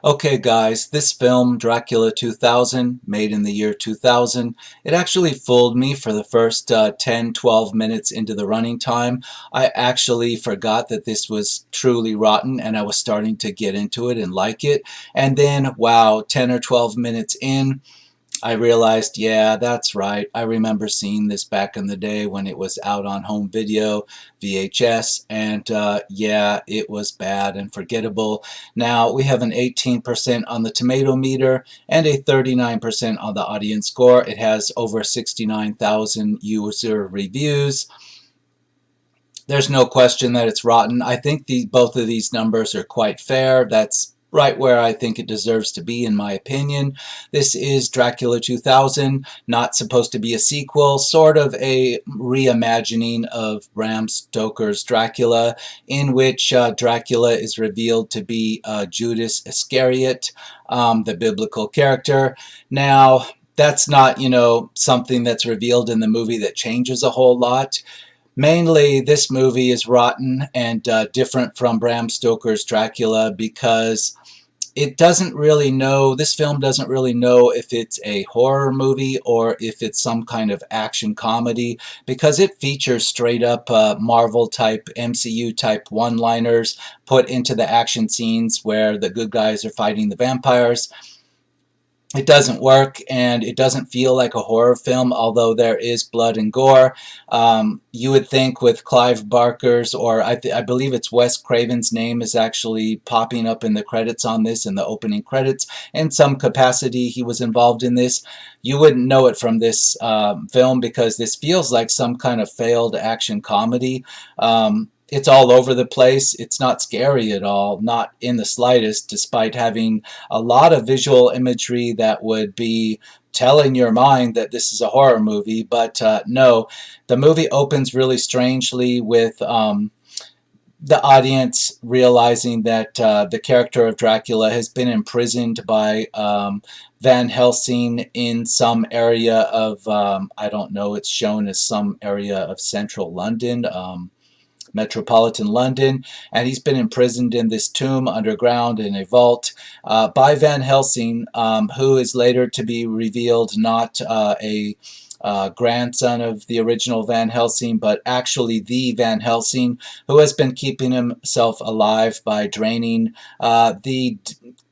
Okay guys, this film, Dracula 2000, made in the year 2000, it actually fooled me for the first 10-12 minutes into the running time. I actually forgot that this was truly rotten and I was starting to get into it and like it. And then, wow, 10 or 12 minutes in, I realized, yeah, that's right. I remember seeing this back in the day when it was out on home video, VHS, and yeah, it was bad and forgettable. Now we have an 18% on the tomato meter and a 39% on the audience score. It has over 69,000 user reviews. There's no question that it's rotten. I think both of these numbers are quite fair. That's right where I think it deserves to be, in my opinion. This is Dracula 2000, not supposed to be a sequel, sort of a reimagining of Bram Stoker's Dracula, in which Dracula is revealed to be Judas Iscariot, the biblical character. Now, that's not, something that's revealed in the movie that changes a whole lot. Mainly, this movie is rotten and different from Bram Stoker's Dracula because it doesn't really know, this film doesn't really know if it's a horror movie or if it's some kind of action comedy, because it features straight up Marvel type, MCU type one-liners put into the action scenes where the good guys are fighting the vampires. It doesn't work, and it doesn't feel like a horror film, although there is blood and gore. You would think with Clive Barker's, or I believe it's Wes Craven's name is actually popping up in the credits on this, in the opening credits. In some capacity, he was involved in this. You wouldn't know it from this film because this feels like some kind of failed action comedy. It's all over the place. It's not scary at all, not in the slightest, despite having a lot of visual imagery that would be telling your mind that this is a horror movie. But no, the movie opens really strangely with the audience realizing that the character of Dracula has been imprisoned by Van Helsing in some area of, I don't know, it's shown as some area of central London. Metropolitan London, and he's been imprisoned in this tomb underground in a vault by Van Helsing, who is later to be revealed not a grandson of the original Van Helsing, but actually the Van Helsing, who has been keeping himself alive by draining the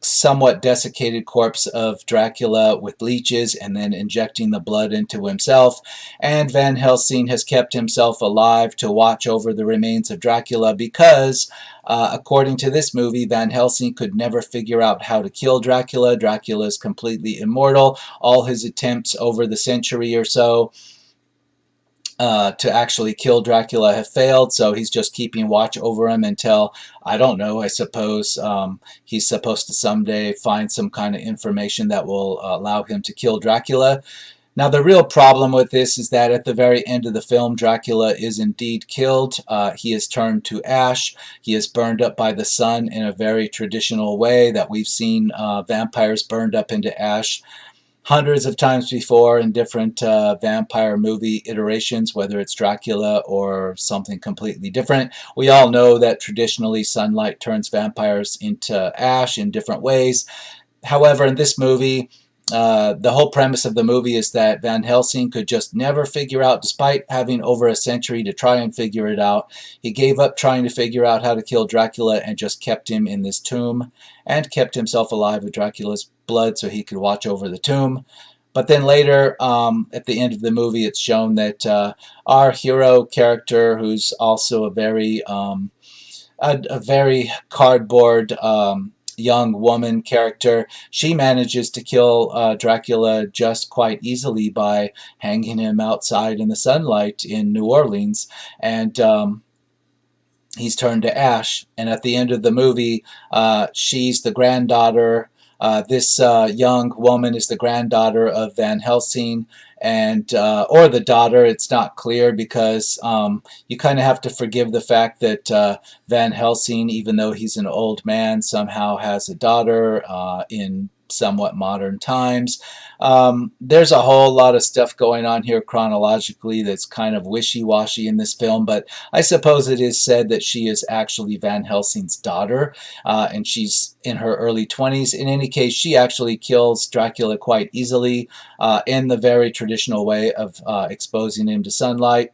somewhat desiccated corpse of Dracula with leeches and then injecting the blood into himself. And Van Helsing has kept himself alive to watch over the remains of Dracula because, according to this movie, Van Helsing could never figure out how to kill Dracula. Dracula is completely immortal. All his attempts over the century or so to actually kill Dracula have failed, so he's just keeping watch over him until, I don't know, I suppose he's supposed to someday find some kind of information that will allow him to kill Dracula. Now, the real problem with this is that at the very end of the film, Dracula is indeed killed. He is turned to ash. He is burned up by the sun in a very traditional way that we've seen vampires burned up into ash hundreds of times before in different vampire movie iterations, whether it's Dracula or something completely different. We all know that traditionally sunlight turns vampires into ash in different ways. However, in this movie, the whole premise of the movie is that Van Helsing could just never figure out, despite having over a century to try and figure it out, he gave up trying to figure out how to kill Dracula and just kept him in this tomb and kept himself alive with Dracula's blood so he could watch over the tomb. But then later, at the end of the movie, it's shown that our hero character, who's also a very cardboard young woman character, she manages to kill Dracula just quite easily by hanging him outside in the sunlight in New Orleans, and he's turned to ash. And at the end of the movie, she's the granddaughter. This young woman is the granddaughter of Van Helsing, and or the daughter. It's not clear because you kind of have to forgive the fact that Van Helsing, even though he's an old man, somehow has a daughter in somewhat modern times. There's a whole lot of stuff going on here chronologically that's kind of wishy-washy in this film, but I suppose it is said that she is actually Van Helsing's daughter, and she's in her early 20s. In any case, she actually kills Dracula quite easily in the very traditional way of exposing him to sunlight.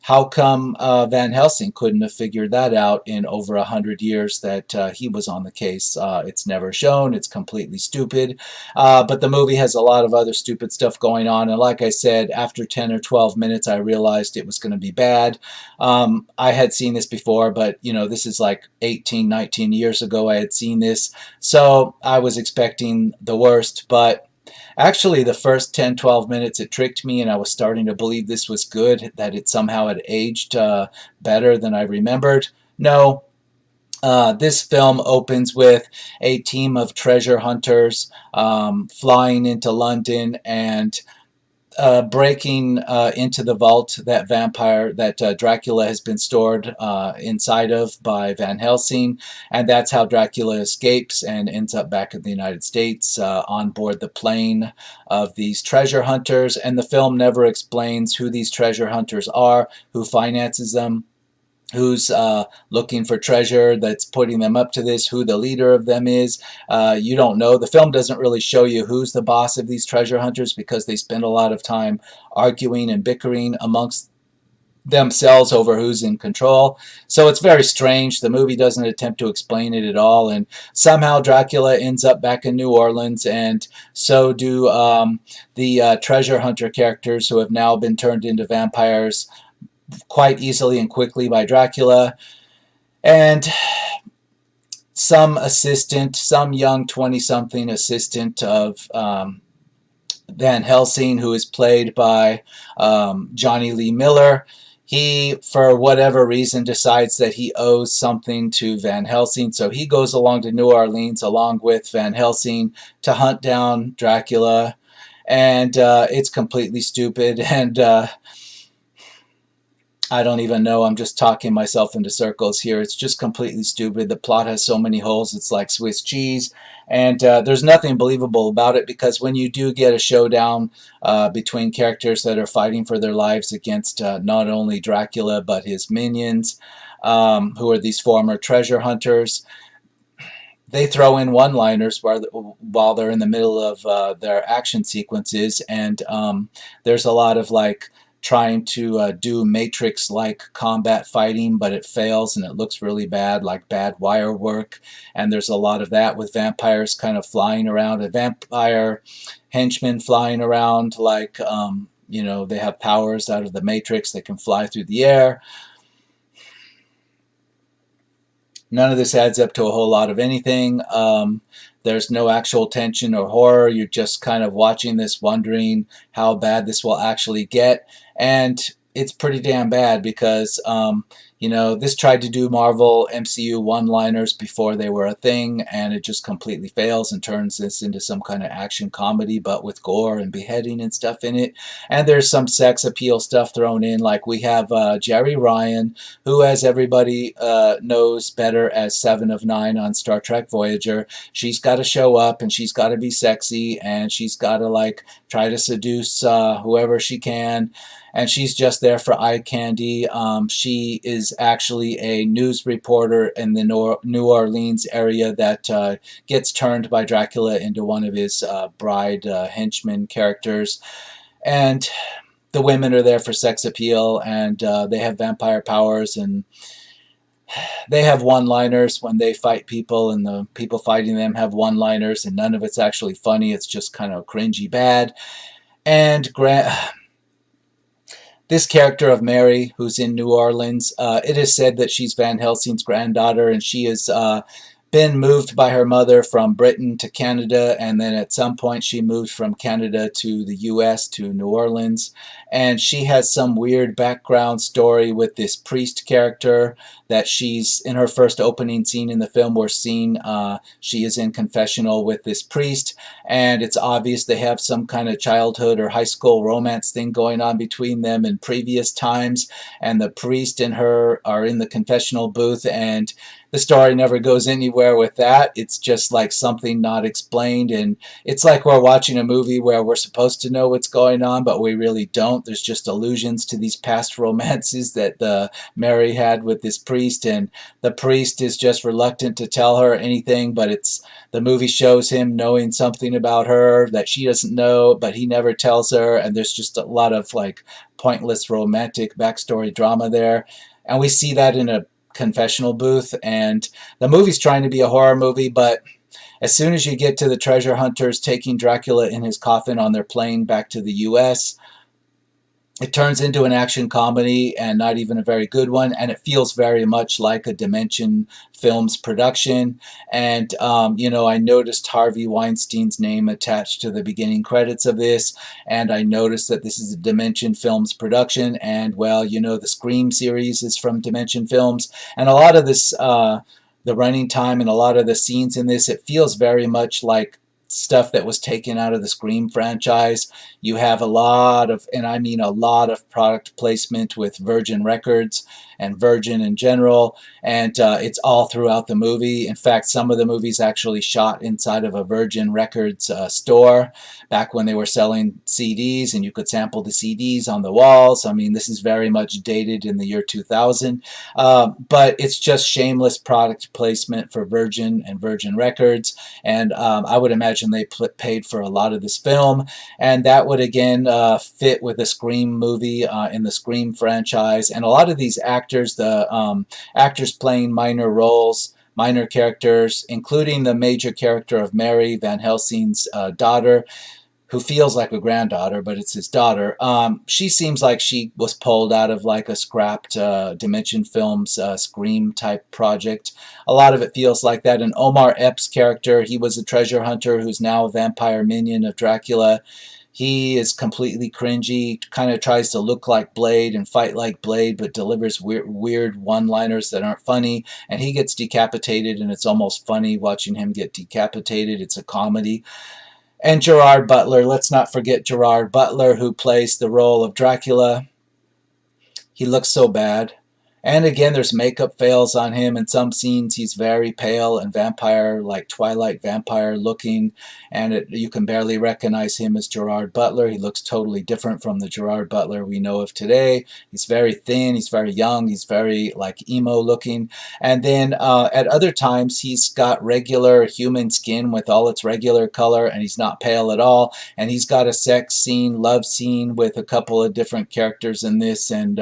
How come Van Helsing couldn't have figured that out in over 100 years that he was on the case? It's never shown. It's completely stupid. But the movie has a lot of other stupid stuff going on. And like I said, after 10 or 12 minutes, I realized it was going to be bad. I had seen this before, but this is like 18, 19 years ago I had seen this. So I was expecting the worst, but actually, the first 10, 12 minutes, it tricked me, and I was starting to believe this was good, that it somehow had aged better than I remembered. No, this film opens with a team of treasure hunters flying into London and breaking into the vault that Dracula has been stored inside of by Van Helsing, and that's how Dracula escapes and ends up back in the United States on board the plane of these treasure hunters. And the film never explains who these treasure hunters are, who finances them, who's looking for treasure that's putting them up to this, who the leader of them is. You don't know. The film doesn't really show you who's the boss of these treasure hunters because they spend a lot of time arguing and bickering amongst themselves over who's in control. So it's very strange. The movie doesn't attempt to explain it at all, and somehow Dracula ends up back in New Orleans, and so do the treasure hunter characters who have now been turned into vampires quite easily and quickly by Dracula. And some assistant, some young 20-something assistant of Van Helsing, who is played by Johnny Lee Miller, he, for whatever reason, decides that he owes something to Van Helsing, so he goes along to New Orleans along with Van Helsing to hunt down Dracula, and it's completely stupid, and I don't even know. I'm just talking myself into circles here. It's just completely stupid. The plot has so many holes. It's like Swiss cheese. And there's nothing believable about it, because when you do get a showdown between characters that are fighting for their lives against not only Dracula but his minions, who are these former treasure hunters, they throw in one-liners while they're in the middle of their action sequences. And there's a lot of like trying to do Matrix-like combat fighting, but it fails and it looks really bad, like bad wire work. And there's a lot of that with vampires kind of flying around, a vampire henchman flying around like, they have powers out of the Matrix. They can fly through the air. None of this adds up to a whole lot of anything. There's no actual tension or horror. You're just kind of watching this, wondering how bad this will actually get. And it's pretty damn bad because, this tried to do Marvel MCU one-liners before they were a thing, and it just completely fails and turns this into some kind of action comedy, but with gore and beheading and stuff in it. And there's some sex appeal stuff thrown in, like we have Jeri Ryan, who, as everybody knows better as Seven of Nine on Star Trek Voyager, she's got to show up and she's got to be sexy and she's got to like try to seduce whoever she can. And she's just there for eye candy. She is actually a news reporter in the New Orleans area that gets turned by Dracula into one of his bride henchman characters. And the women are there for sex appeal, and they have vampire powers, and they have one-liners when they fight people, and the people fighting them have one-liners, and none of it's actually funny. It's just kind of cringy bad. And this character of Mary, who's in New Orleans, it is said that she's Van Helsing's granddaughter, and she is been moved by her mother from Britain to Canada, and then at some point she moved from Canada to the US, to New Orleans. And she has some weird background story with this priest character that she's in her first opening scene in the film. We're seeing she is in confessional with this priest, and it's obvious they have some kind of childhood or high school romance thing going on between them in previous times. And the priest and her are in the confessional booth, and the story never goes anywhere with that. It's just like something not explained, and it's like we're watching a movie where we're supposed to know what's going on, but we really don't. There's just allusions to these past romances that Mary had with this priest, and the priest is just reluctant to tell her anything, but it's the movie shows him knowing something about her that she doesn't know, but he never tells her, and there's just a lot of like pointless romantic backstory drama there. And we see that in a confessional booth, and the movie's trying to be a horror movie, but as soon as you get to the treasure hunters taking Dracula in his coffin on their plane back to the US, it turns into an action comedy, and not even a very good one, and it feels very much like a Dimension Films production. And I noticed Harvey Weinstein's name attached to the beginning credits of this, and I noticed that this is a Dimension Films production, and well, the Scream series is from Dimension Films, and a lot of this the running time and a lot of the scenes in this, it feels very much like stuff that was taken out of the Scream franchise. You have a lot of, and I mean a lot of, product placement with Virgin Records and Virgin in general, and it's all throughout the movie. In fact, some of the movies actually shot inside of a Virgin Records store back when they were selling CDs, and you could sample the CDs on the walls. I mean, this is very much dated in the year 2000, but it's just shameless product placement for Virgin and Virgin Records, and I would imagine they paid for a lot of this film, and that would again fit with a Scream movie in the Scream franchise. And a lot of these actors, the actors playing minor roles, minor characters, including the major character of Mary, Van Helsing's daughter, who feels like a granddaughter, but it's his daughter. She seems like she was pulled out of like a scrapped Dimension Films Scream type project. A lot of it feels like that. And Omar Epps' character, he was a treasure hunter who's now a vampire minion of Dracula. He is completely cringy, kind of tries to look like Blade and fight like Blade, but delivers weird one-liners that aren't funny, and he gets decapitated, and it's almost funny watching him get decapitated. It's a comedy. And Gerard Butler, let's not forget Gerard Butler, who plays the role of Dracula. He looks so bad. And again, there's makeup fails on him. In some scenes, he's very pale and vampire, like Twilight vampire looking, and you can barely recognize him as Gerard Butler. He looks totally different from the Gerard Butler we know of today. He's very thin, he's very young, he's very like emo looking. And then at other times, he's got regular human skin with all its regular color, and he's not pale at all. And he's got a sex scene, love scene with a couple of different characters in this, and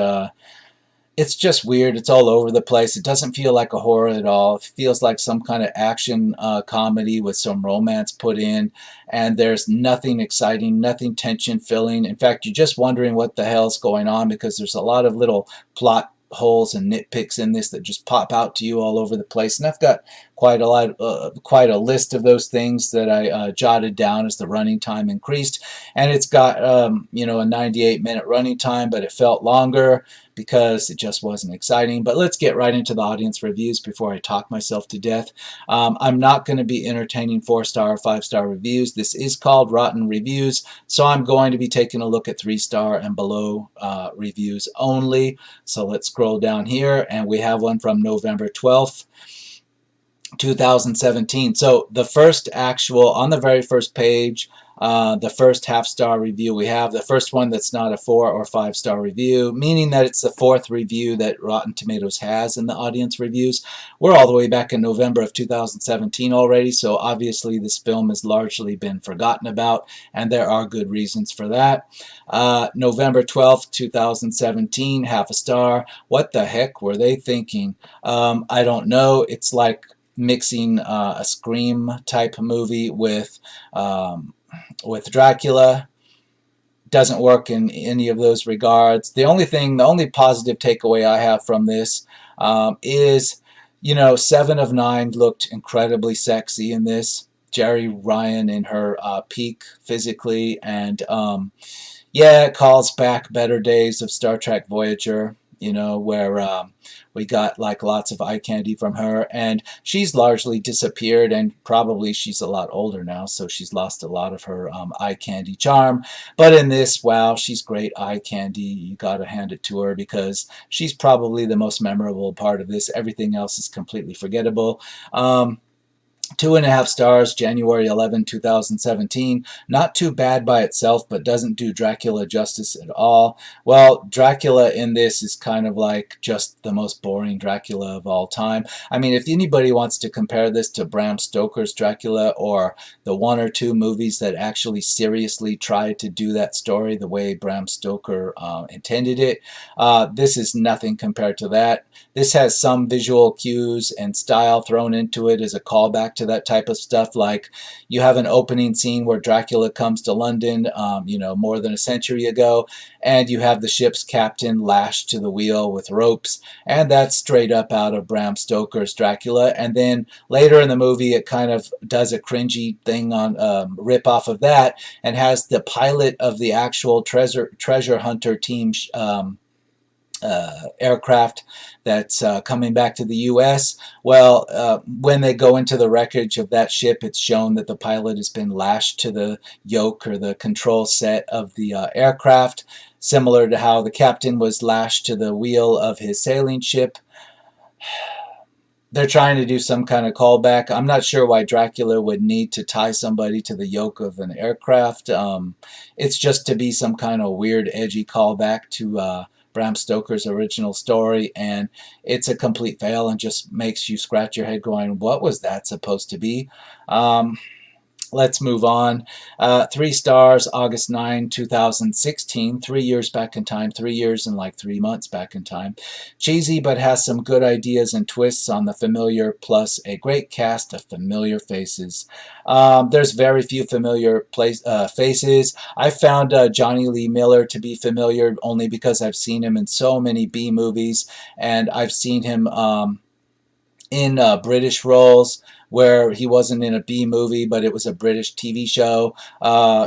it's just weird. It's all over the place. It doesn't feel like a horror at all. It feels like some kind of action comedy with some romance put in, and there's nothing exciting, nothing tension-filling. In fact, you're just wondering what the hell's going on, because there's a lot of little plot holes and nitpicks in this that just pop out to you all over the place. And I've got quite a list of those things that I jotted down as the running time increased. And it's got a 98-minute running time, but it felt longer because it just wasn't exciting. But let's get right into the audience reviews before I talk myself to death. I'm not going to be entertaining 4-star or 5-star reviews. This is called Rotten Reviews, so I'm going to be taking a look at 3-star and below reviews only. So let's scroll down here, and we have one from November 12th. 2017. So the first actual, on the very first page, the first half-star review we have, the first one that's not a 4 or 5-star review, meaning that it's the 4th review that Rotten Tomatoes has in the audience reviews. We're all the way back in November of 2017 already, so obviously this film has largely been forgotten about, and there are good reasons for that. November 12th, 2017, half a star. What the heck were they thinking? I don't know. It's like mixing a Scream type movie with Dracula. Doesn't work in any of those regards. The only positive takeaway I have from this is You know, Seven of Nine looked incredibly sexy in this. Jeri Ryan in her peak physically, and yeah, it calls back better days of Star Trek Voyager, you know, where we got like lots of eye candy from her, and she's largely disappeared, and probably she's a lot older now, so she's lost a lot of her eye candy charm. But in this, wow, she's great eye candy. You got to hand it to her because she's probably the most memorable part of this. Everything else is completely forgettable. 2.5 stars, January 11, 2017. Not too bad by itself, but doesn't do Dracula justice at all. Well, Dracula in this is kind of like just the most boring Dracula of all time. I mean, if anybody wants to compare this to Bram Stoker's Dracula or the one or two movies that actually seriously tried to do that story the way Bram Stoker intended it, this is nothing compared to that. This has some visual cues and style thrown into it as a callback to that type of stuff. Like you have an opening scene where Dracula comes to London, you know, more than a century ago, and you have the ship's captain lashed to the wheel with ropes, and that's straight up out of Bram Stoker's Dracula. And then later in the movie, it kind of does a cringy thing on rip off of that, and has the pilot of the actual treasure hunter team aircraft that's coming back to the U.S. Well, when they go into the wreckage of that ship, it's shown that the pilot has been lashed to the yoke or the control set of the aircraft, similar to how the captain was lashed to the wheel of his sailing ship. They're trying to do some kind of callback. I'm not sure why Dracula would need to tie somebody to the yoke of an aircraft. It's just to be some kind of weird, edgy callback to Bram Stoker's original story, and it's a complete fail and just makes you scratch your head going, what was that supposed to be? Let's move on. 3 stars, August 9, 2016. 3 years back in time. 3 years and like 3 months back in time. Cheesy, but has some good ideas and twists on the familiar, plus a great cast of familiar faces. There's very few familiar faces. I found Johnny Lee Miller to be familiar only because I've seen him in so many B movies, and I've seen him in British roles where he wasn't in a B movie, but it was a British TV show.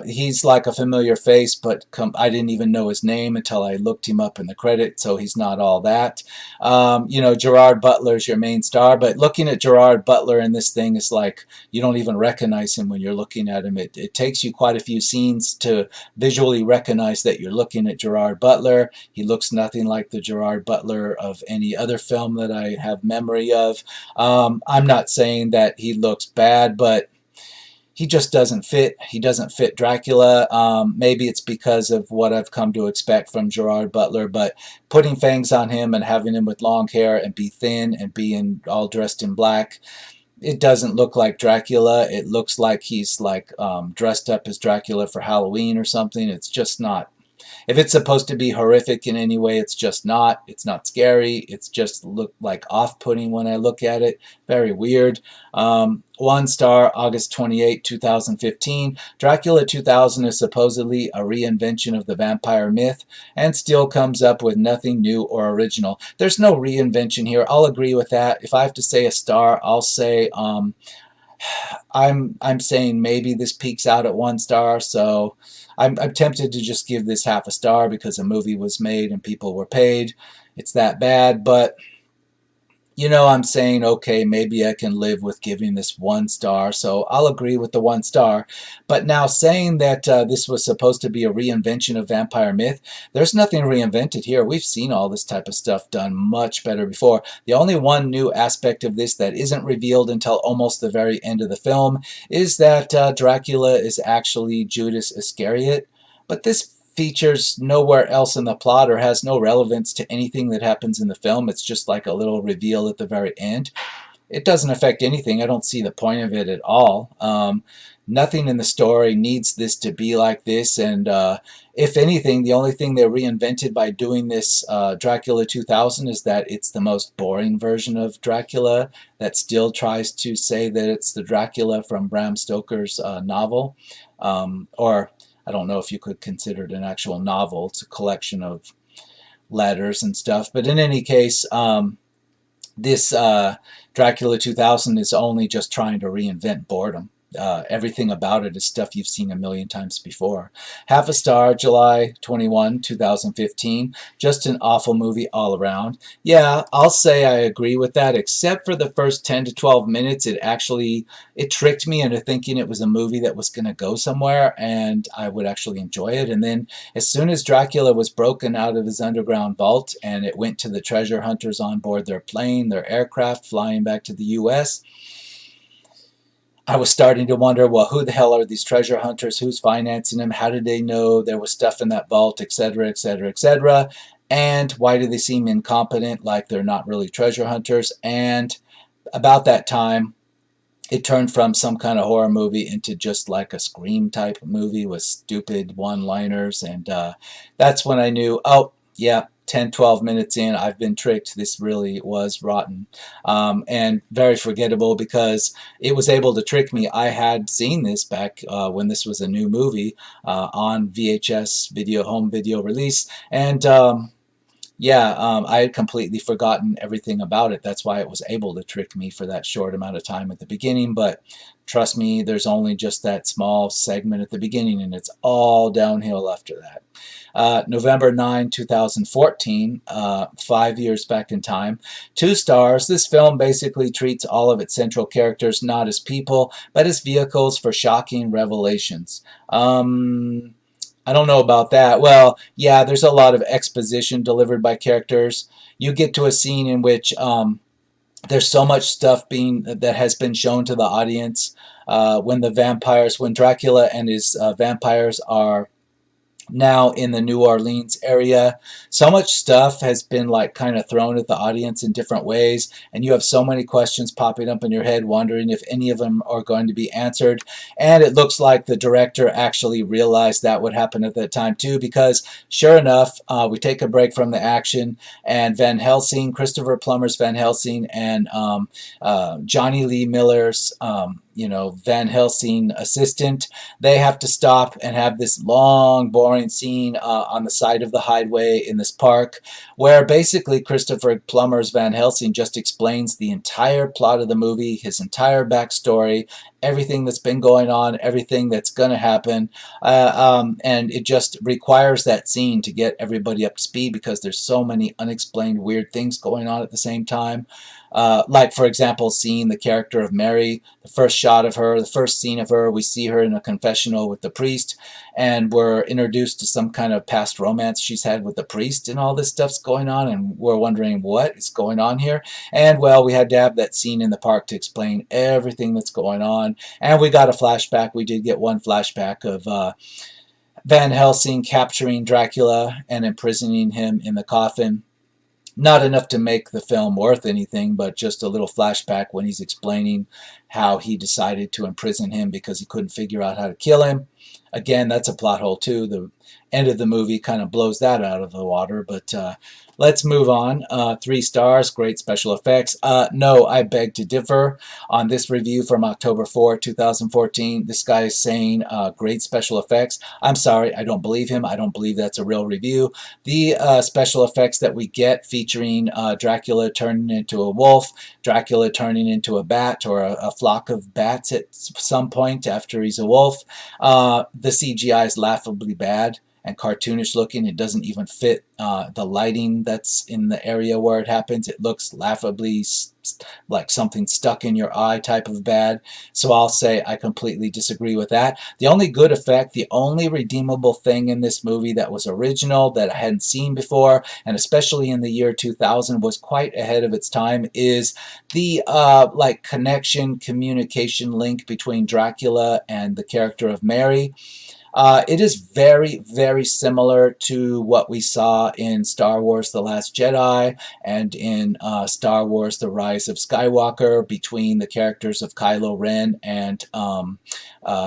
He's like a familiar face, but I didn't even know his name until I looked him up in the credits, so he's not all that. You know, Gerard Butler's your main star, but looking at Gerard Butler in this thing is like you don't even recognize him when you're looking at him. It takes you quite a few scenes to visually recognize that you're looking at Gerard Butler. He looks nothing like the Gerard Butler of any other film that I have memory of. I'm not saying that he looks bad, but he just doesn't fit. He doesn't fit Dracula. Maybe it's because of what I've come to expect from Gerard Butler, but putting fangs on him and having him with long hair and be thin and being all dressed in black, it doesn't look like Dracula. It looks like he's like dressed up as Dracula for Halloween or something. It's just not. If it's supposed to be horrific in any way, it's just not. It's not scary. It's just look like off-putting when I look at it. Very weird. 1 star, August 28, 2015. Dracula 2000 is supposedly a reinvention of the vampire myth and still comes up with nothing new or original. There's no reinvention here. I'll agree with that. If I have to say a star, I'll say I'm saying maybe this peaks out at 1 star, so I'm tempted to just give this half a star because a movie was made and people were paid. It's that bad, but you know, I'm saying, okay, maybe I can live with giving this 1 star, so I'll agree with the 1 star. But now saying that this was supposed to be a reinvention of vampire myth, there's nothing reinvented here. We've seen all this type of stuff done much better before. The only one new aspect of this that isn't revealed until almost the very end of the film is that Dracula is actually Judas Iscariot. But this features nowhere else in the plot or has no relevance to anything that happens in the film. It's just like a little reveal at the very end. It doesn't affect anything. I don't see the point of it at all. Nothing in the story needs this to be like this, and if anything, the only thing they reinvented by doing this Dracula 2000 is that it's the most boring version of Dracula that still tries to say that it's the Dracula from Bram Stoker's novel, or I don't know if you could consider it an actual novel. It's a collection of letters and stuff. But in any case, This Dracula 2000 is only just trying to reinvent boredom. Everything about it is stuff you've seen a million times before. Half a star, July 21, 2015. Just an awful movie all around. Yeah, I'll say I agree with that, except for the first 10 to 12 minutes. It tricked me into thinking it was a movie that was going to go somewhere and I would actually enjoy it. And then as soon as Dracula was broken out of his underground vault and it went to the treasure hunters on board their plane, their aircraft flying back to the US, I was starting to wonder, well, who the hell are these treasure hunters? Who's financing them? How did they know there was stuff in that vault, etc., etc., etc.? And why do they seem incompetent, like they're not really treasure hunters? And about that time, it turned from some kind of horror movie into just like a Scream type movie with stupid one-liners. And that's when I knew, oh, yeah, 10, 12 minutes in, I've been tricked. This really was rotten and very forgettable because it was able to trick me. I had seen this back when this was a new movie on VHS video, home video release. And yeah, I had completely forgotten everything about it. That's why it was able to trick me for that short amount of time at the beginning. But trust me, there's only just that small segment at the beginning, and it's all downhill after that. November 9, 2014, 5 years back in time. 2 stars. This film basically treats all of its central characters not as people, but as vehicles for shocking revelations. I don't know about that. Well, yeah, there's a lot of exposition delivered by characters. You get to a scene in which there's so much stuff that has been shown to the audience when Dracula and his vampires are now in the New Orleans area. So much stuff has been like kind of thrown at the audience in different ways, and you have so many questions popping up in your head wondering if any of them are going to be answered. And it looks like the director actually realized that would happen at that time too, because sure enough, we take a break from the action, and Van Helsing, Christopher Plummer's Van Helsing, and Johnny Lee Miller's Van Helsing assistant, they have to stop and have this long, boring scene on the side of the highway in this park where basically Christopher Plummer's Van Helsing just explains the entire plot of the movie, his entire backstory, everything that's been going on, everything that's going to happen. And it just requires that scene to get everybody up to speed because there's so many unexplained weird things going on at the same time. Like, for example, seeing the character of Mary, the first shot of her, the first scene of her, we see her in a confessional with the priest, and we're introduced to some kind of past romance she's had with the priest, and all this stuff's going on, and we're wondering what is going on here. And, well, we had to have that scene in the park to explain everything that's going on, and we got a flashback. We did get one flashback of Van Helsing capturing Dracula and imprisoning him in the coffin. Not enough to make the film worth anything, but just a little flashback when he's explaining how he decided to imprison him because he couldn't figure out how to kill him. Again, that's a plot hole too. The end of the movie kind of blows that out of the water, but let's move on. 3 stars, great special effects. No, I beg to differ. On this review from October 4, 2014, this guy is saying great special effects. I'm sorry, I don't believe him. I don't believe that's a real review. The special effects that we get featuring Dracula turning into a wolf, Dracula turning into a bat or a flock of bats at some point after he's a wolf, the CGI is laughably bad and cartoonish looking. It doesn't even fit the lighting that's in the area where it happens. It looks laughably like something stuck in your eye type of bad. So I'll say I completely disagree with that. The only good effect, the only redeemable thing in this movie that was original, that I hadn't seen before, and especially in the year 2000 was quite ahead of its time, is the like connection, communication link between Dracula and the character of Mary. It is very, very similar to what we saw in Star Wars The Last Jedi and in Star Wars The Rise of Skywalker between the characters of Kylo Ren and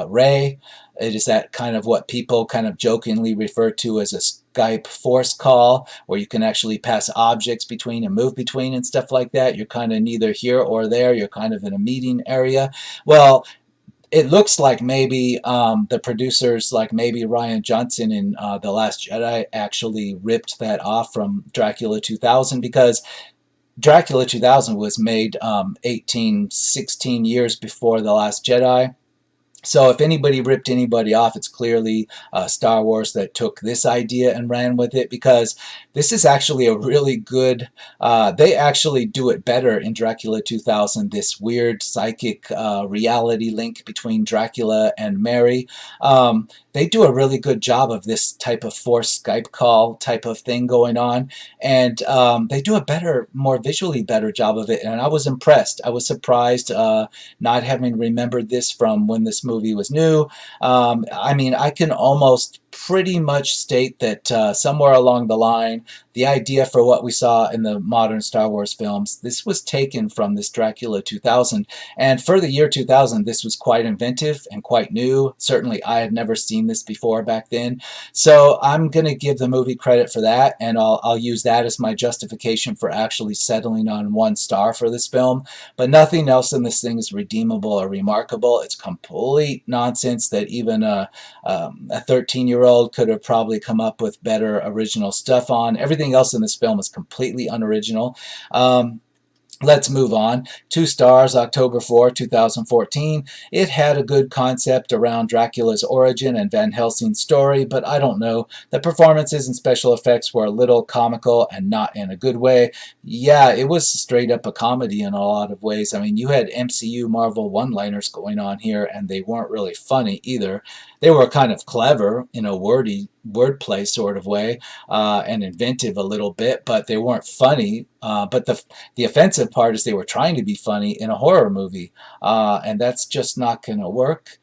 Rey. It is that kind of what people kind of jokingly refer to as a Skype force call, where you can actually pass objects between and move between and stuff like that. You're kind of neither here or there. You're kind of in a meeting area. Well, it looks like maybe the producers, like maybe Rian Johnson in The Last Jedi, actually ripped that off from Dracula 2000, because Dracula 2000 was made 18, 16 years before The Last Jedi. So if anybody ripped anybody off, it's clearly Star Wars that took this idea and ran with it, because this is actually a really good. They actually do it better in Dracula 2000. This weird psychic reality link between Dracula and Mary. They do a really good job of this type of forced Skype call type of thing going on, and they do a better, more visually better job of it. And I was impressed. I was surprised. Not having remembered this from when this movie was new. I mean, I can almost pretty much state that somewhere along the line, the idea for what we saw in the modern Star Wars films, this was taken from this Dracula 2000. And for the year 2000, this was quite inventive and quite new. Certainly, I had never seen this before back then. So I'm going to give the movie credit for that, and I'll use that as my justification for actually settling on 1 star for this film. But nothing else in this thing is redeemable or remarkable. It's complete nonsense that even a 13-year-old could have probably come up with better original stuff on. Everything else in this film is completely unoriginal. Let's move on. 2 stars, October 4, 2014. It had a good concept around Dracula's origin and Van Helsing's story, but I don't know. The performances and special effects were a little comical and not in a good way. Yeah, it was straight up a comedy in a lot of ways. I mean, you had MCU Marvel one-liners going on here, and they weren't really funny either. They were kind of clever in a wordy wordplay sort of way, and inventive a little bit, but they weren't funny. But the offensive part is they were trying to be funny in a horror movie, and that's just not going to work.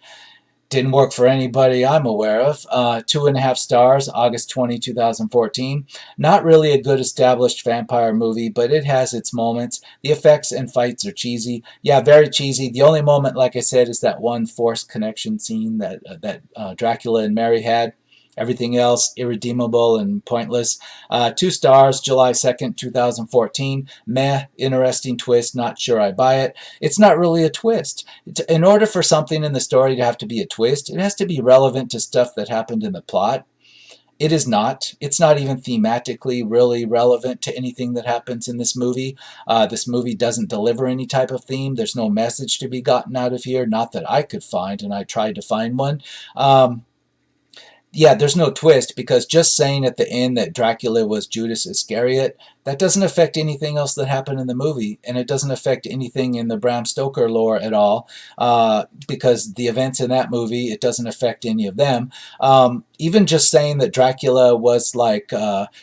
Didn't work for anybody I'm aware of. 2.5 stars, August 20, 2014. Not really a good established vampire movie, but it has its moments. The effects and fights are cheesy. Yeah, very cheesy. The only moment, like I said, is that one forced connection scene that Dracula and Mary had. Everything else, irredeemable and pointless. 2 stars, July 2nd, 2014. Meh, interesting twist, not sure I buy it. It's not really a twist. In order for something in the story to have to be a twist, it has to be relevant to stuff that happened in the plot. It is not. It's not even thematically really relevant to anything that happens in this movie. This movie doesn't deliver any type of theme. There's no message to be gotten out of here, not that I could find, and I tried to find one. Yeah, there's no twist, because just saying at the end that Dracula was Judas Iscariot, that doesn't affect anything else that happened in the movie, and it doesn't affect anything in the Bram Stoker lore at all, because the events in that movie, it doesn't affect any of them. Even just saying that Dracula was like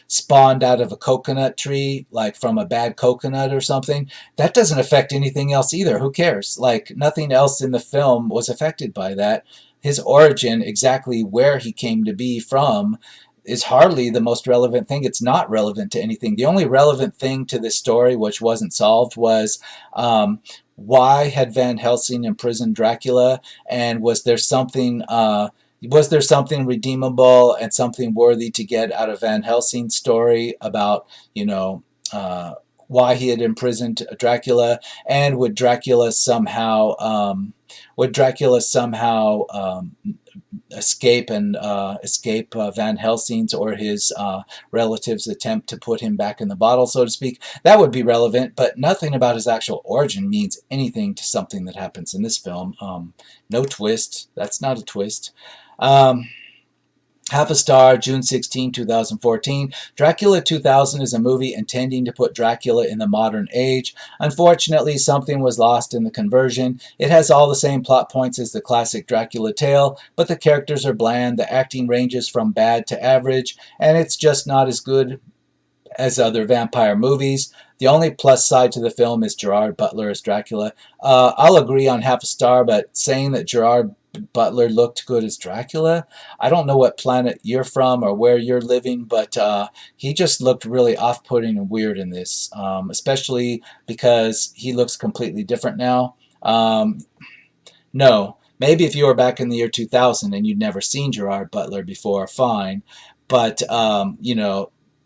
spawned out of a coconut tree, like from a bad coconut or something, that doesn't affect anything else either. Who cares? Like, nothing else in the film was affected by that. His origin, exactly where he came to be from, is hardly the most relevant thing. It's not relevant to anything. The only relevant thing to this story, which wasn't solved, was why had Van Helsing imprisoned Dracula, and was there something redeemable and something worthy to get out of Van Helsing's story about, why he had imprisoned Dracula, and would Dracula somehow escape Van Helsing's or his relatives' attempt to put him back in the bottle, so to speak. That would be relevant, but nothing about his actual origin means anything to something that happens in this film. No twist. That's not a twist. Half a star, June 16, 2014. Dracula 2000 is a movie intending to put Dracula in the modern age. Unfortunately, something was lost in the conversion. It has all the same plot points as the classic Dracula tale, but the characters are bland, the acting ranges from bad to average, and it's just not as good as other vampire movies. The only plus side to the film is Gerard Butler as Dracula. I'll agree on half a star, but saying that Gerard Butler looked good as Dracula, I don't know what planet you're from or where you're living, but he just looked really off-putting and weird in this, especially because he looks completely different now. No, maybe if you were back in the year 2000 and you'd never seen Gerard Butler before, fine, but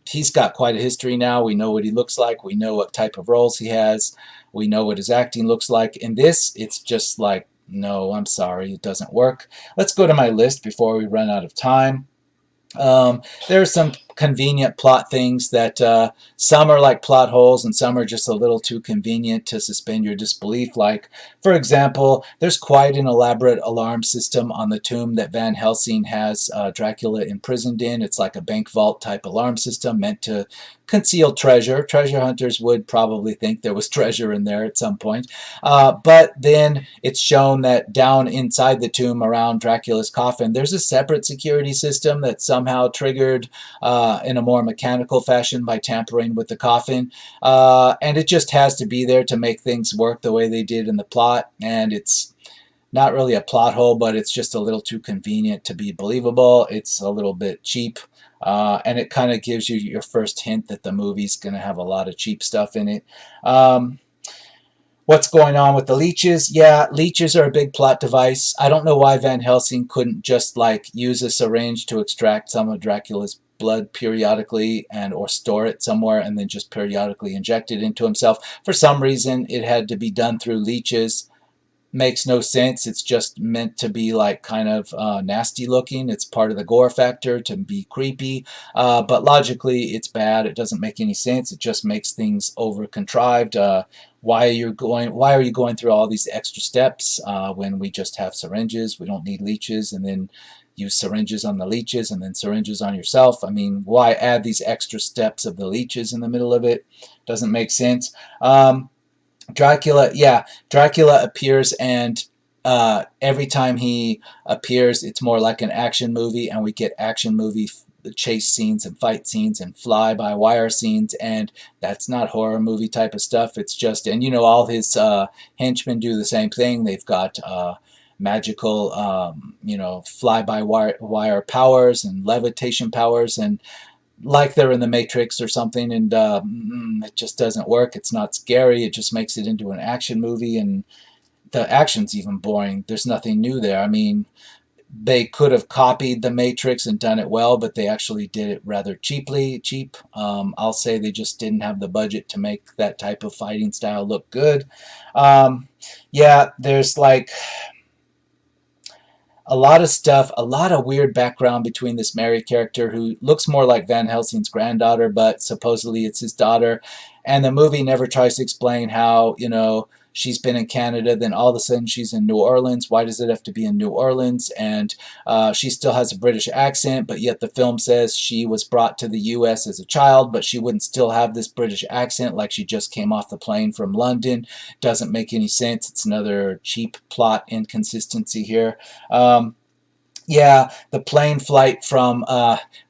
he's got quite a history now. We know what he looks like. We know what type of roles he has. We know what his acting looks like. In this, it's just like, no, I'm sorry, it doesn't work. Let's go to my list before we run out of time. There are some convenient plot things that some are like plot holes and some are just a little too convenient to suspend your disbelief. Like, for example, there's quite an elaborate alarm system on the tomb that Van Helsing has Dracula imprisoned in. It's like a bank vault type alarm system meant to conceal treasure. Treasure hunters would probably think there was treasure in there at some point. But then it's shown that down inside the tomb around Dracula's coffin, there's a separate security system that somehow triggered in a more mechanical fashion by tampering with the coffin. And it just has to be there to make things work the way they did in the plot. And it's not really a plot hole, but it's just a little too convenient to be believable. It's a little bit cheap. And it kind of gives you your first hint that the movie's going to have a lot of cheap stuff in it. What's going on with the leeches? Yeah, leeches are a big plot device. I don't know why Van Helsing couldn't just like use a syringe to extract some of Dracula's blood periodically and or store it somewhere and then just periodically inject it into himself. For some reason, it had to be done through leeches. Makes no sense. It's just meant to be like kind of nasty looking. It's part of the gore factor to be creepy, but logically it's bad. It doesn't make any sense. It just makes things over contrived. Why are you going through all these extra steps when we just have syringes? We don't need leeches, and then use syringes on the leeches and then syringes on yourself. I mean, why add these extra steps of the leeches in the middle of it? Doesn't make sense. Dracula, yeah, Dracula appears, and every time he appears, it's more like an action movie, and we get action movie chase scenes and fight scenes and fly-by-wire scenes, and that's not horror movie type of stuff. It's just, and you know, all his henchmen do the same thing. They've got magical, you know, fly-by-wire powers and levitation powers, and like they're in the Matrix or something, and it just doesn't work. It's not scary. It just makes it into an action movie, and the action's even boring. There's nothing new there. I mean, they could have copied the Matrix and done it well, but they actually did it rather cheap. I'll say they just didn't have the budget to make that type of fighting style look good. Yeah, there's like a lot of stuff, a lot of weird background between this Mary character who looks more like Van Helsing's granddaughter, but supposedly it's his daughter. And the movie never tries to explain how, you know, she's been in Canada, then all of a sudden she's in New Orleans. Why does it have to be in New Orleans? And she still has a British accent, but yet the film says she was brought to the U.S. as a child, but she wouldn't still have this British accent like she just came off the plane from London. Doesn't make any sense. It's another cheap plot inconsistency here. Yeah, the plane flight from,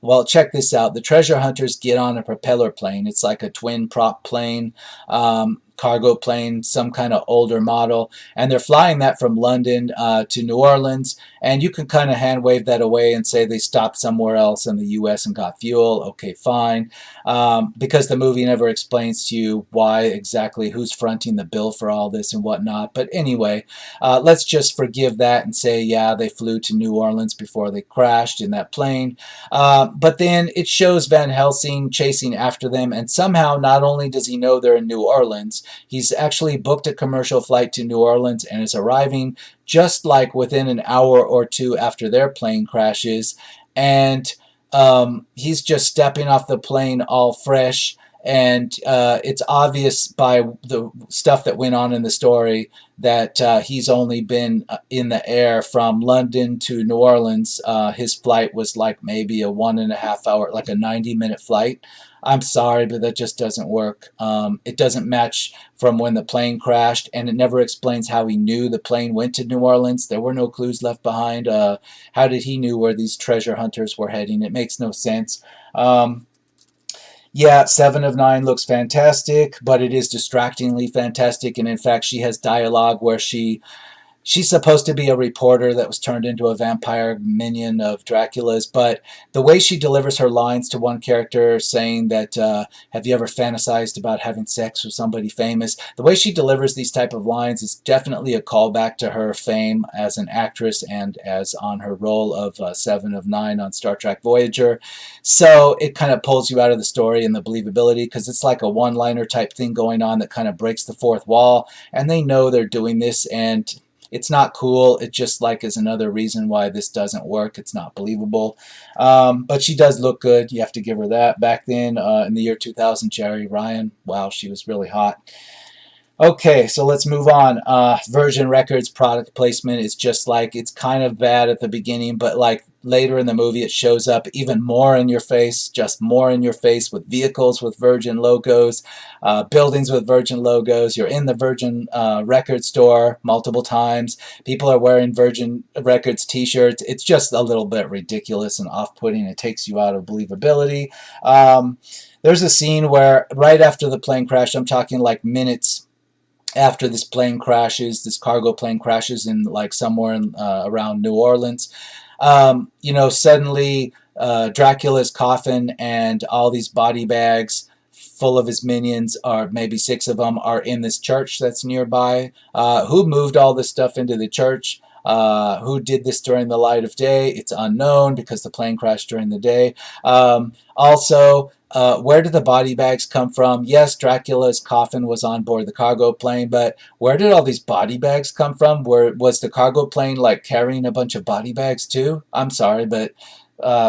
well, check this out. The treasure hunters get on a propeller plane. It's like a twin prop plane, cargo plane, some kind of older model, and they're flying that from London to New Orleans, and you can kind of hand wave that away and say they stopped somewhere else in the U.S. and got fuel. Okay, fine, because the movie never explains to you why exactly, who's fronting the bill for all this and whatnot. But anyway, let's just forgive that and say, yeah, they flew to New Orleans before they crashed in that plane. But then it shows Van Helsing chasing after them, and somehow not only does he know they're in New Orleans, he's actually booked a commercial flight to New Orleans and is arriving just like within an hour or two after their plane crashes. And he's just stepping off the plane all fresh. And it's obvious by the stuff that went on in the story that he's only been in the air from London to New Orleans. His flight was like maybe a 1.5 hour, like a 90-minute flight. I'm sorry, but that just doesn't work. It doesn't match from when the plane crashed, and it never explains how he knew the plane went to New Orleans. There were no clues left behind. How did he knew where these treasure hunters were heading? It makes no sense. Yeah, 7 of 9 looks fantastic, but it is distractingly fantastic, and in fact, she has dialogue where she's supposed to be a reporter that was turned into a vampire minion of Dracula's, but the way she delivers her lines to one character saying that, have you ever fantasized about having sex with somebody famous? The way she delivers these type of lines is definitely a callback to her fame as an actress and as on her role of 7 of 9 on Star Trek Voyager. So it kind of pulls you out of the story and the believability, because it's like a one-liner type thing going on that kind of breaks the fourth wall, and they know they're doing this, and It's not cool. It just like is another reason why this doesn't work. It's not believable. But she does look good. You have to give her that. Back then, in the year 2000, Jeri Ryan, wow, she was really hot. Okay, so let's move on. Virgin Records product placement is just like, it's kind of bad at the beginning, but like later in the movie it shows up even more in your face, just more in your face, with vehicles with Virgin logos, buildings with Virgin logos. You're in the Virgin record store multiple times. People are wearing Virgin Records t-shirts. It's just a little bit ridiculous and off-putting. It takes you out of believability. There's a scene where right after the plane crash, I'm talking like minutes after this plane crashes, this cargo plane crashes in like somewhere in, around New Orleans, suddenly Dracula's coffin and all these body bags full of his minions, or maybe 6 of them, are in this church that's nearby. Who moved all this stuff into the church? Who did this during the light of day? It's unknown because the plane crashed during the day. Where did the body bags come from? Yes, Dracula's coffin was on board the cargo plane, but where did all these body bags come from? Was the cargo plane like carrying a bunch of body bags too? I'm sorry, but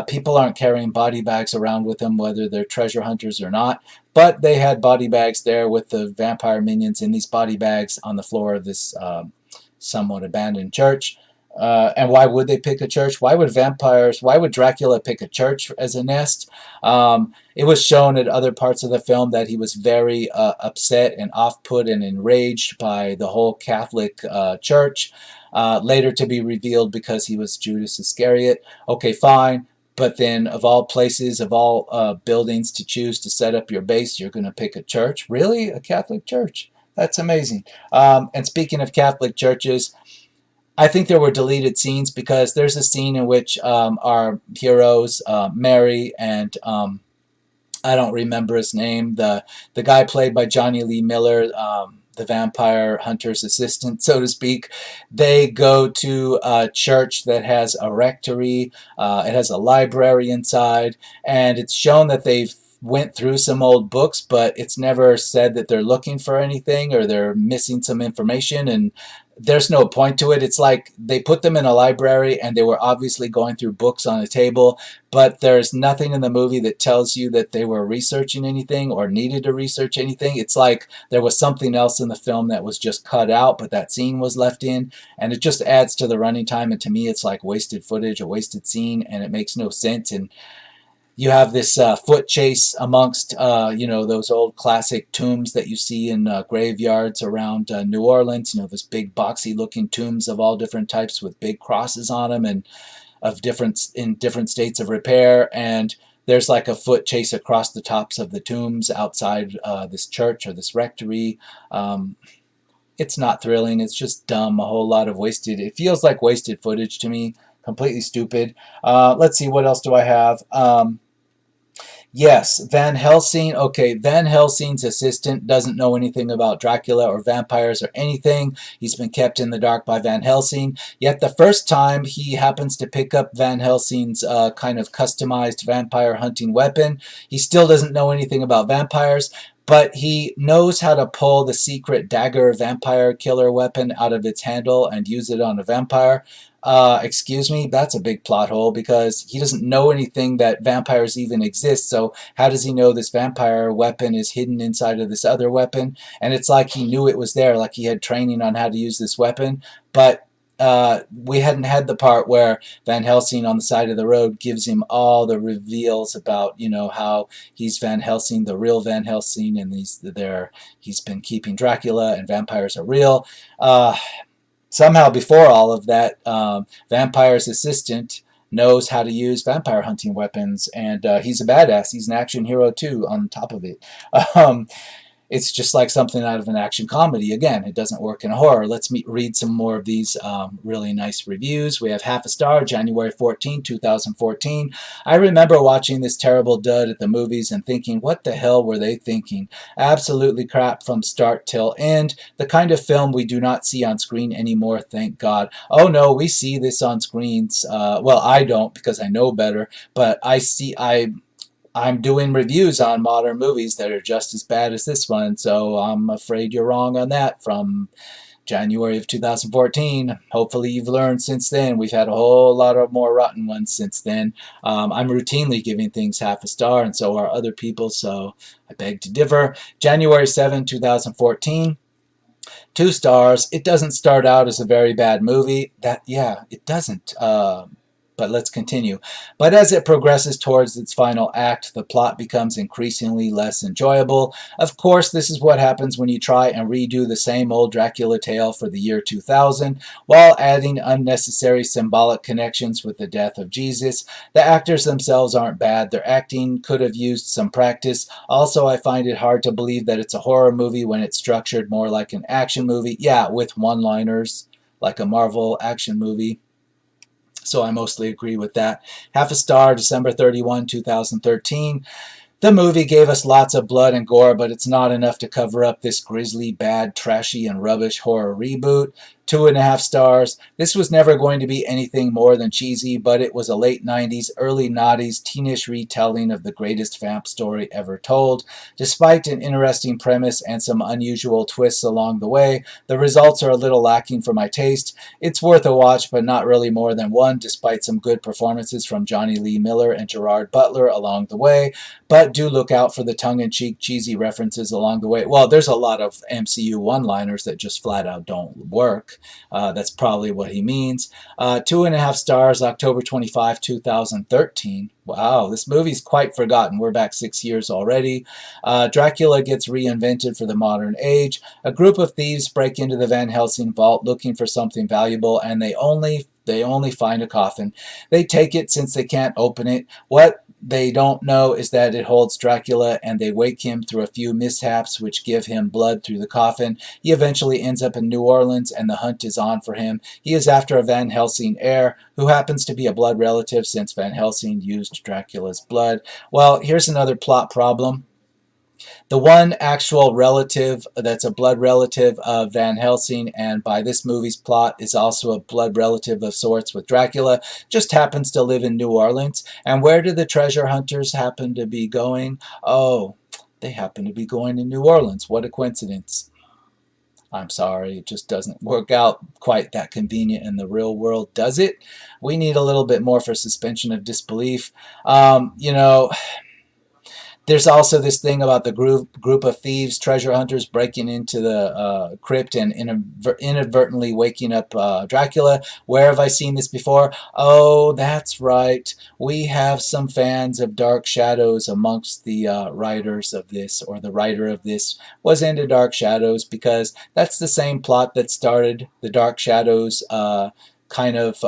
people aren't carrying body bags around with them, whether they're treasure hunters or not. But they had body bags there with the vampire minions in these body bags on the floor of this somewhat abandoned church. And why would they pick a church? Why would Dracula pick a church as a nest? It was shown at other parts of the film that he was very upset and off-put and enraged by the whole Catholic Church, later to be revealed because he was Judas Iscariot. Okay, fine. But then, of all places, of all buildings to choose to set up your base, you're going to pick a church? Really? A Catholic church? That's amazing. And speaking of Catholic churches, I think there were deleted scenes because there's a scene in which our heroes, Mary and I don't remember his name, the guy played by Johnny Lee Miller, the vampire hunter's assistant, so to speak, they go to a church that has a rectory. It has a library inside, and it's shown that they've went through some old books, but it's never said that they're looking for anything or they're missing some information, and there's no point to it. It's like they put them in a library and they were obviously going through books on a table, but there's nothing in the movie that tells you that they were researching anything or needed to research anything. It's like there was something else in the film that was just cut out, but that scene was left in, and it just adds to the running time, and to me it's like wasted footage, a wasted scene, and it makes no sense. And you have this foot chase amongst, those old classic tombs that you see in graveyards around New Orleans. This big boxy looking tombs of all different types with big crosses on them and in different states of repair. And there's like a foot chase across the tops of the tombs outside this church or this rectory. It's not thrilling. It's just dumb. A whole lot of wasted. It feels like wasted footage to me. Completely stupid. Let's see, what else do I have? Yes, Van Helsing. Okay, Van Helsing's assistant doesn't know anything about Dracula or vampires or anything. He's been kept in the dark by Van Helsing. Yet the first time he happens to pick up Van Helsing's kind of customized vampire hunting weapon, he still doesn't know anything about vampires, but he knows how to pull the secret dagger vampire killer weapon out of its handle and use it on a vampire. Excuse me, that's a big plot hole because he doesn't know anything that vampires even exist, so how does he know this vampire weapon is hidden inside of this other weapon? And it's like he knew it was there, like he had training on how to use this weapon, but we hadn't had the part where Van Helsing on the side of the road gives him all the reveals about, how he's Van Helsing, the real Van Helsing, and he's been keeping Dracula and vampires are real. Somehow before all of that, Vampire's assistant knows how to use vampire hunting weapons, and he's a badass. He's an action hero too, on top of it. It's just like something out of an action comedy. Again, it doesn't work in horror. Let's read some more of these really nice reviews. We have half a star, January 14, 2014. I remember watching this terrible dud at the movies and thinking, what the hell were they thinking? Absolutely crap from start till end. The kind of film we do not see on screen anymore, thank God. Oh no, we see this on screens. Well, I don't because I know better, but I'm doing reviews on modern movies that are just as bad as this one, so I'm afraid you're wrong on that from January of 2014. Hopefully you've learned since then. We've had a whole lot of more rotten ones since then. I'm routinely giving things half a star, and so are other people, so I beg to differ. January 7, 2014. 2 stars. It doesn't start out as a very bad movie. Yeah, it doesn't. But let's continue. But as it progresses towards its final act, the plot becomes increasingly less enjoyable. Of course, this is what happens when you try and redo the same old Dracula tale for the year 2000, while adding unnecessary symbolic connections with the death of Jesus. The actors themselves aren't bad. Their acting could have used some practice. Also, I find it hard to believe that it's a horror movie when it's structured more like an action movie. Yeah, with one-liners, like a Marvel action movie. So I mostly agree with that. Half a star, December 31, 2013. The movie gave us lots of blood and gore, but it's not enough to cover up this grisly, bad, trashy, and rubbish horror reboot. 2.5 stars. This was never going to be anything more than cheesy, but it was a late 90s, early noughties teenish retelling of the greatest vamp story ever told. Despite an interesting premise and some unusual twists along the way, the results are a little lacking for my taste. It's worth a watch, but not really more than one, despite some good performances from Johnny Lee Miller and Gerard Butler along the way. But do look out for the tongue-in-cheek, cheesy references along the way. Well, there's a lot of MCU one-liners that just flat out don't work. That's probably what he means. 2.5 stars, October 25, 2013. Wow, this movie's quite forgotten. We're back 6 years already. Dracula gets reinvented for the modern age. A group of thieves break into the Van Helsing vault looking for something valuable, and they only find a coffin. They take it since they can't open it. What they don't know is that it holds Dracula, and they wake him through a few mishaps which give him blood through the coffin. He eventually ends up in New Orleans, and the hunt is on for him. He is after a Van Helsing heir, who happens to be a blood relative since Van Helsing used Dracula's blood. Well, here's another plot problem. The one actual relative that's a blood relative of Van Helsing, and by this movie's plot is also a blood relative of sorts with Dracula, just happens to live in New Orleans. And where do the treasure hunters happen to be going? Oh, they happen to be going to New Orleans. What a coincidence. I'm sorry, it just doesn't work out quite that convenient in the real world, does it? We need a little bit more for suspension of disbelief. You know, there's also this thing about the group of thieves, treasure hunters, breaking into the crypt and inadvertently waking up Dracula. Where have I seen this before? Oh, that's right. We have some fans of Dark Shadows amongst the writers of this, or the writer of this was into Dark Shadows, because that's the same plot that started the Dark Shadows kind of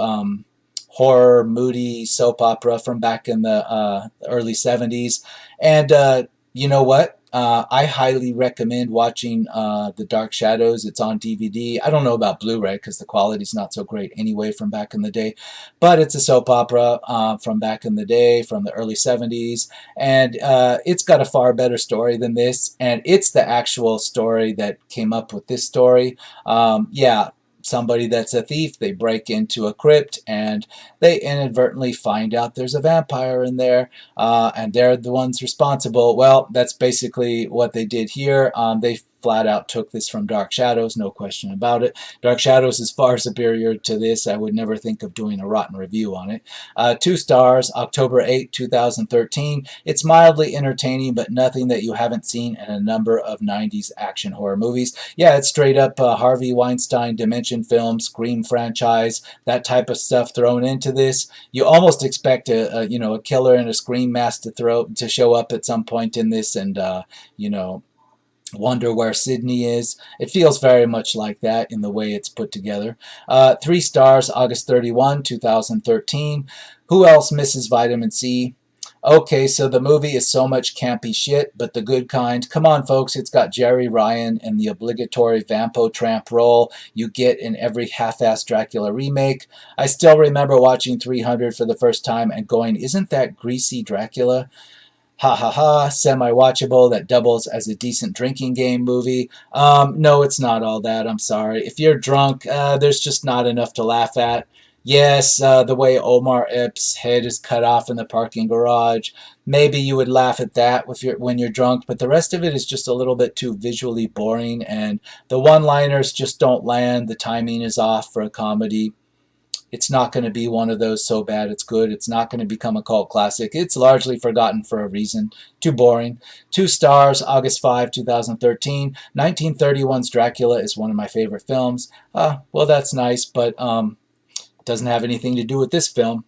horror, moody soap opera from back in the early 70s. And you know what? I highly recommend watching The Dark Shadows. It's on DVD. I don't know about Blu-ray because the quality's not so great anyway from back in the day. But it's a soap opera from back in the day, from the early 70s. And it's got a far better story than this. And it's the actual story that came up with this story. Yeah. Somebody that's a thief, they break into a crypt and they inadvertently find out there's a vampire in there, and they're the ones responsible. Well, that's basically what they did here. They flat out took this from Dark Shadows, no question about it. Dark Shadows is far superior to this. I would never think of doing a rotten review on it. 2 stars, October 8, 2013. It's mildly entertaining, but nothing that you haven't seen in a number of 90s action horror movies. Yeah, it's straight up Harvey Weinstein, Dimension Films, Scream franchise, that type of stuff thrown into this. You almost expect a killer in a Scream mask to show up at some point in this, and wonder where Sydney is. It feels very much like that in the way it's put together. 3 stars, August 31, 2013. Who else misses vitamin C? Okay, so the movie is so much campy shit, but the good kind. Come on, folks, it's got Jeri Ryan in the obligatory Vampo Tramp role you get in every half-assed Dracula remake. I still remember watching 300 for the first time and going, isn't that greasy Dracula? Ha ha ha, semi-watchable, that doubles as a decent drinking game movie. No, it's not all that, I'm sorry. If you're drunk, there's just not enough to laugh at. Yes, the way Omar Epps' head is cut off in the parking garage. Maybe you would laugh at that when you're drunk, but the rest of it is just a little bit too visually boring, and the one-liners just don't land. The timing is off for a comedy. It's not going to be one of those so bad it's good. It's not going to become a cult classic. It's largely forgotten for a reason. Too boring. 2 stars, August 5, 2013. 1931's Dracula is one of my favorite films. Well, that's nice, but doesn't have anything to do with this film.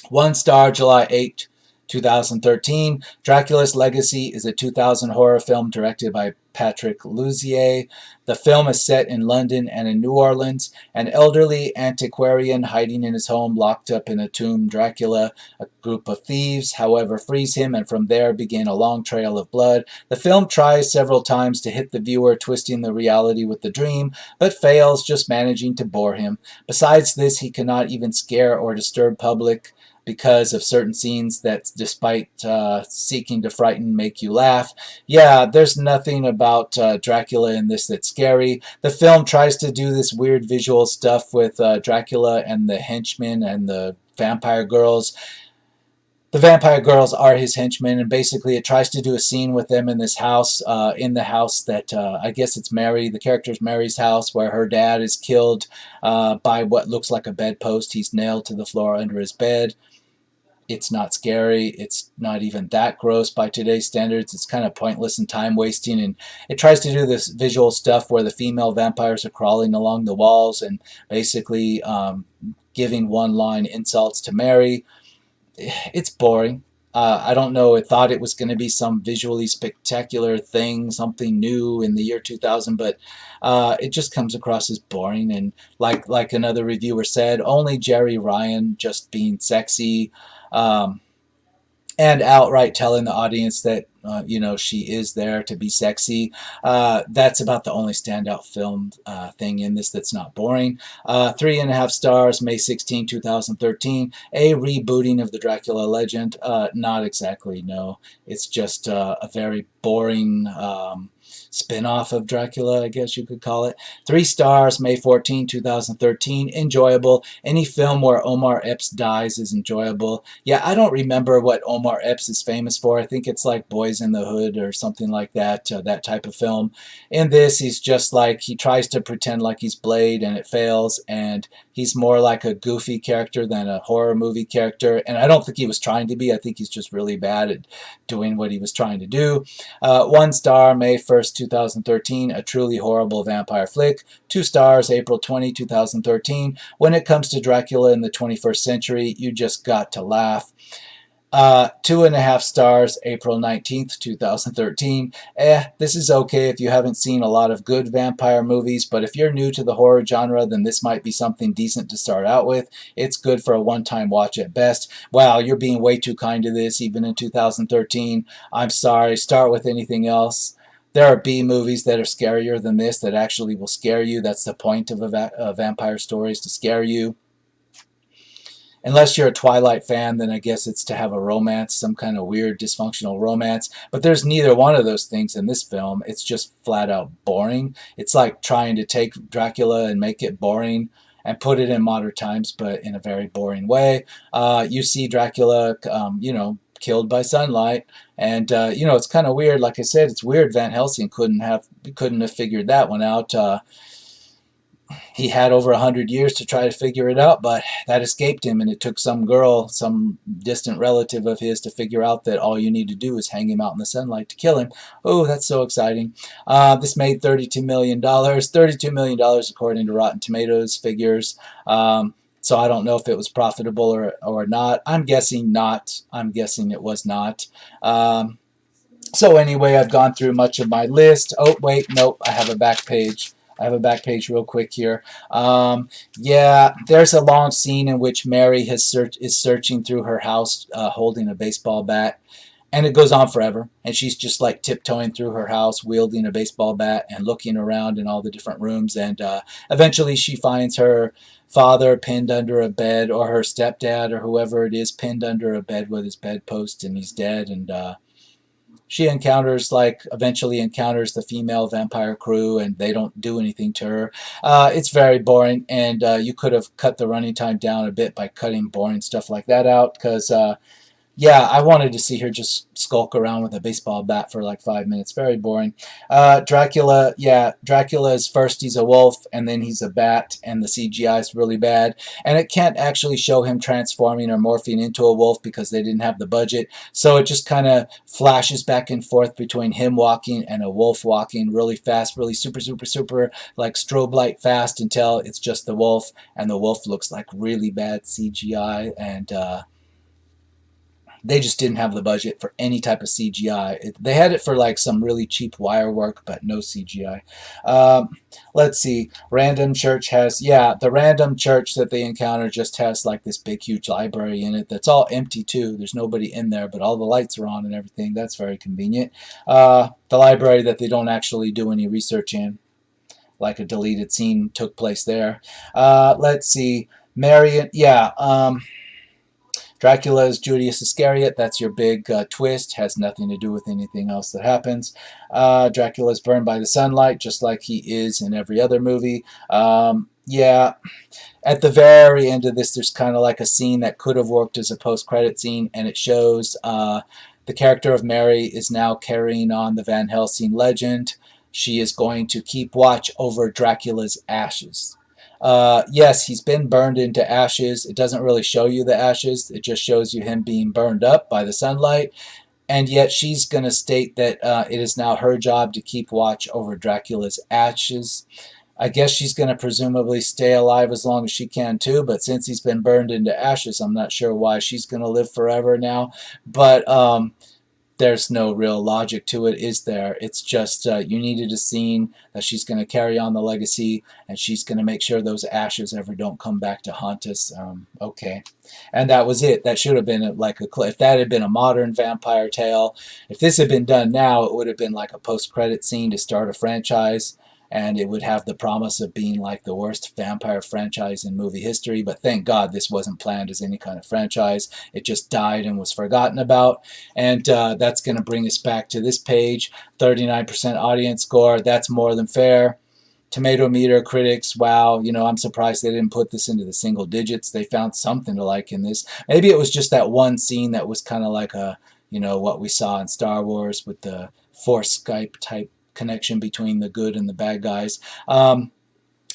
1 star, July 8, 2013. Dracula's Legacy is a 2000 horror film directed by Patrick Lussier. The film is set in London and in New Orleans. An elderly antiquarian hiding in his home, locked up in a tomb. Dracula, a group of thieves, however, frees him, and from there begin a long trail of blood. The film tries several times to hit the viewer, twisting the reality with the dream, but fails, just managing to bore him. Besides this, he cannot even scare or disturb public because of certain scenes that, despite seeking to frighten, make you laugh. Yeah, there's nothing about Dracula in this that's scary. The film tries to do this weird visual stuff with Dracula and the henchmen and the vampire girls. The vampire girls are his henchmen, and basically it tries to do a scene with them in this house, in the house that I guess it's Mary, the character's Mary's house, where her dad is killed by what looks like a bedpost. He's nailed to the floor under his bed. It's not scary. It's not even that gross by today's standards. It's kind of pointless and time wasting. And it tries to do this visual stuff where the female vampires are crawling along the walls and basically giving one line insults to Mary. It's boring. I don't know. I thought it was going to be some visually spectacular thing, something new in the year 2000, but it just comes across as boring. And like another reviewer said, only Jeri Ryan just being sexy. Um, and outright telling the audience that she is there to be sexy. That's about the only standout film thing in this that's not boring. 3.5 stars, May 16, 2013. A rebooting of the Dracula legend. Not exactly, no. It's just a very boring spin-off of Dracula, I guess you could call it. 3 stars, May 14, 2013. Enjoyable. Any film where Omar Epps dies is enjoyable. Yeah, I don't remember what Omar Epps is famous for. I think it's like Boys in the Hood or something like that, that type of film. In this, he's just like, he tries to pretend like he's Blade and it fails, and he's more like a goofy character than a horror movie character, and I don't think he was trying to be. I think he's just really bad at doing what he was trying to do. 1 star, May 1st, 2013, a truly horrible vampire flick. 2 stars, April 20, 2013. When it comes to Dracula in the 21st century, you just got to laugh. 2.5 stars, April 19th, 2013. This is okay if you haven't seen a lot of good vampire movies, but if you're new to the horror genre, then this might be something decent to start out with. It's good for a one-time watch at best. Wow, you're being way too kind to this, even in 2013. I'm sorry, start with anything else. There are B movies that are scarier than this that actually will scare you. That's the point of a vampire story, is to scare you. Unless you're a Twilight fan, then I guess it's to have a romance, some kind of weird dysfunctional romance. But there's neither one of those things in this film. It's just flat out boring. It's like trying to take Dracula and make it boring and put it in modern times, but in a very boring way. You see Dracula, killed by sunlight, and it's kind of weird. Like I said, it's weird. Van Helsing couldn't have figured that one out. He had over 100 years to try to figure it out, but that escaped him, and it took some girl, some distant relative of his, to figure out that all you need to do is hang him out in the sunlight to kill him. Oh, that's so exciting. This made $32 million. $32 million according to Rotten Tomatoes figures. So I don't know if it was profitable or not. I'm guessing not. I'm guessing it was not. So anyway, I've gone through much of my list. Oh, wait, nope, I have a back page. I have a back page real quick here. Yeah, there's a long scene in which Mary is searching through her house holding a baseball bat. And it goes on forever. And she's just like tiptoeing through her house, wielding a baseball bat and looking around in all the different rooms. And eventually she finds her father pinned under a bed, or her stepdad or whoever it is pinned under a bed with his bedpost, and he's dead. And She encounters, like, eventually encounters the female vampire crew, and they don't do anything to her. It's very boring, and you could have cut the running time down a bit by cutting boring stuff like that out, because yeah, I wanted to see her just skulk around with a baseball bat for like 5 minutes. Very boring. Dracula, yeah, Dracula's first he's a wolf, and then he's a bat, and the CGI is really bad. And it can't actually show him transforming or morphing into a wolf because they didn't have the budget. So it just kind of flashes back and forth between him walking and a wolf walking really fast, really super, super, super, like strobe light fast until it's just the wolf, and the wolf looks like really bad CGI, and they just didn't have the budget for any type of CGI. They had it for like some really cheap wire work, but no CGI. Let's see. Random church has, yeah, the random church that they encounter just has like this big, huge library in it that's all empty too. There's nobody in there, but all the lights are on and everything. That's very convenient. The library that they don't actually do any research in, like a deleted scene took place there. Let's see. Marion, yeah. Dracula is Judas Iscariot. That's your big twist. Has nothing to do with anything else that happens. Dracula is burned by the sunlight, just like he is in every other movie. Yeah, at the very end of this, there's kind of like a scene that could have worked as a post-credit scene, and it shows the character of Mary is now carrying on the Van Helsing legend. She is going to keep watch over Dracula's ashes. Yes, he's been burned into ashes. It doesn't really show you the ashes. It just shows you him being burned up by the sunlight. And yet she's going to state that it is now her job to keep watch over Dracula's ashes. I guess she's going to presumably stay alive as long as she can too, but since he's been burned into ashes, I'm not sure why she's going to live forever now. But there's no real logic to it, is there? It's just you needed a scene that she's going to carry on the legacy, and she's going to make sure those ashes ever don't come back to haunt us. Okay. And that was it. That should have been like if that had been a modern vampire tale, if this had been done now, it would have been like a post-credit scene to start a franchise, and it would have the promise of being like the worst vampire franchise in movie history. But thank God this wasn't planned as any kind of franchise. It just died and was forgotten about. And that's going to bring us back to this page. 39% audience score. That's more than fair. Tomato meter critics, wow, I'm surprised they didn't put this into the single digits. They found something to like in this. Maybe it was just that one scene that was kind of like what we saw in Star Wars with the Force Skype type connection between the good and the bad guys.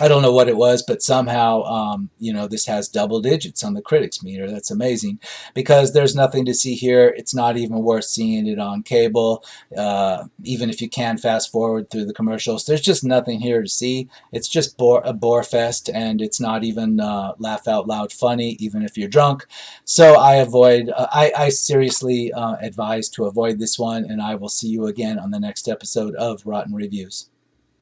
I don't know what it was, but somehow, this has double digits on the critics meter. That's amazing, because there's nothing to see here. It's not even worth seeing it on cable, even if you can fast forward through the commercials. There's just nothing here to see. It's just a bore fest, and it's not even laugh out loud funny, even if you're drunk. So I seriously advise to avoid this one, and I will see you again on the next episode of Rotten Reviews.